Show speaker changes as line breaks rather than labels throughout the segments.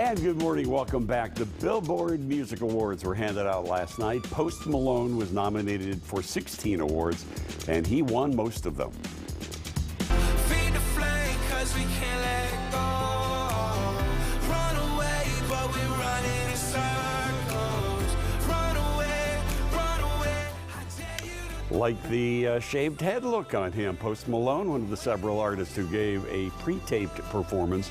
And good morning, welcome back. The Billboard Music Awards were handed out last night. Post Malone was nominated for 16 awards, and he won most of them.
Feed the flame, 'cause we can't let go. Run away, but we running in circles. Run away, run away. I dare you to...
Like the shaved head look on him, Post Malone, one of the several artists who gave a pre-taped performance.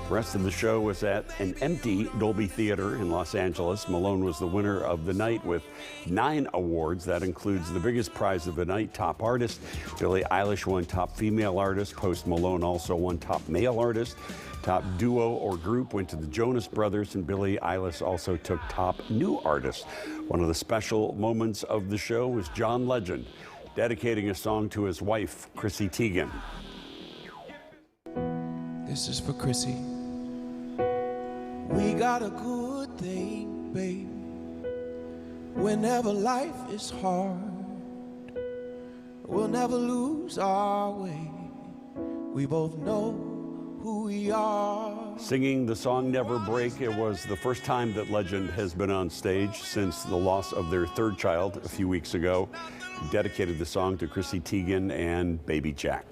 The rest of the show was at an empty Dolby Theater in Los Angeles. Malone was the winner of the night with 9 awards. That includes the biggest prize of the night, Top Artist. Billie Eilish won Top Female Artist. Post Malone also won Top Male Artist. Top Duo or Group went to the Jonas Brothers, and Billie Eilish also took Top New Artist. One of the special moments of the show was John Legend dedicating a song to his wife, Chrissy Teigen.
This is for Chrissy. We got a good thing, babe. Whenever life is hard, we'll never lose our way. We both know who we are.
Singing the song Never Break, it was the first time that Legend has been on stage since the loss of their third child a few weeks ago. He dedicated the song to Chrissy Teigen and baby Jack.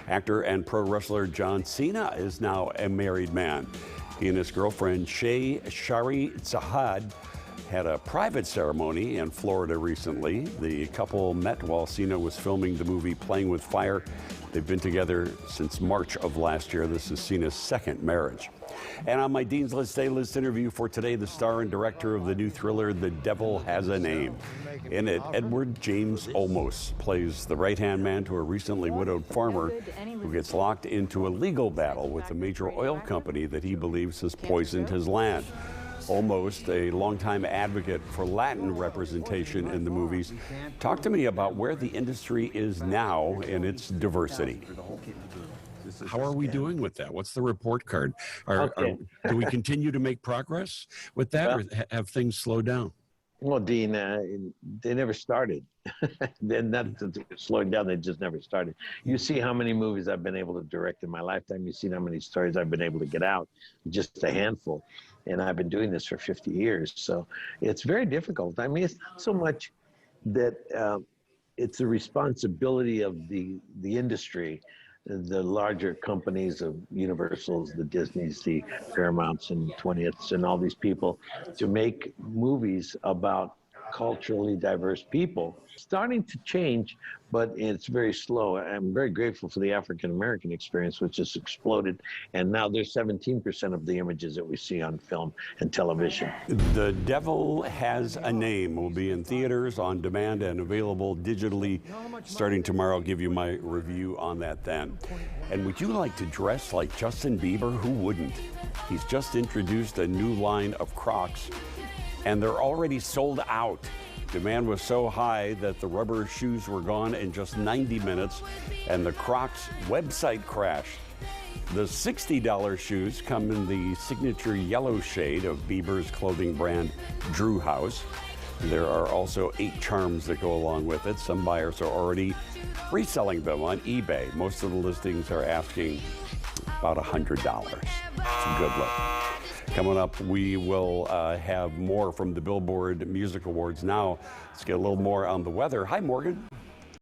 Actor and pro wrestler John Cena is now a married man. He and his girlfriend Shay Shari Zahad had a private ceremony in Florida recently. The couple met while Cena was filming the movie Playing with Fire. They've been together since March of last year. This is Cena's second marriage. And on my Dean's List A-list interview for today, the star and director of the new thriller, The Devil Has a Name. In it, Edward James Olmos plays the right-hand man to a recently widowed farmer who gets locked into a legal battle with a major oil company that he believes has poisoned his land. Olmos, a longtime advocate for Latin representation in the movies, talked to me about where the industry is now in its diversity. How are we doing with that? What's the report card? Do we continue to make progress with that, or have things slowed down?
Well, Dean, they never started. They're not slowing down, they just never started. You see how many movies I've been able to direct in my lifetime. You've seen how many stories I've been able to get out, just a handful. And I've been doing this for 50 years. So it's very difficult. I mean, it's not so much that it's a responsibility of the industry, the larger companies of Universals, the Disneys, the Paramounts and 20ths and all these people to make movies about culturally diverse people. Starting to change, but it's very slow. I'm very grateful for the African-American experience, which has exploded. And now there's 17% of the images that we see on film and television.
The Devil Has a Name will be in theaters, on demand, and available digitally starting tomorrow. I'll give you my review on that then. And would you like to dress like Justin Bieber? Who wouldn't? He's just introduced a new line of Crocs, and they're already sold out. Demand was so high that the rubber shoes were gone in just 90 minutes, and the Crocs website crashed. The $60 shoes come in the signature yellow shade of Bieber's clothing brand, Drew House. There are also 8 charms that go along with it. Some buyers are already reselling them on eBay. Most of the listings are asking about $100. It's a good look. Coming up, we will have more from the Billboard Music Awards. Now, let's get a little more on the weather. Hi, Morgan.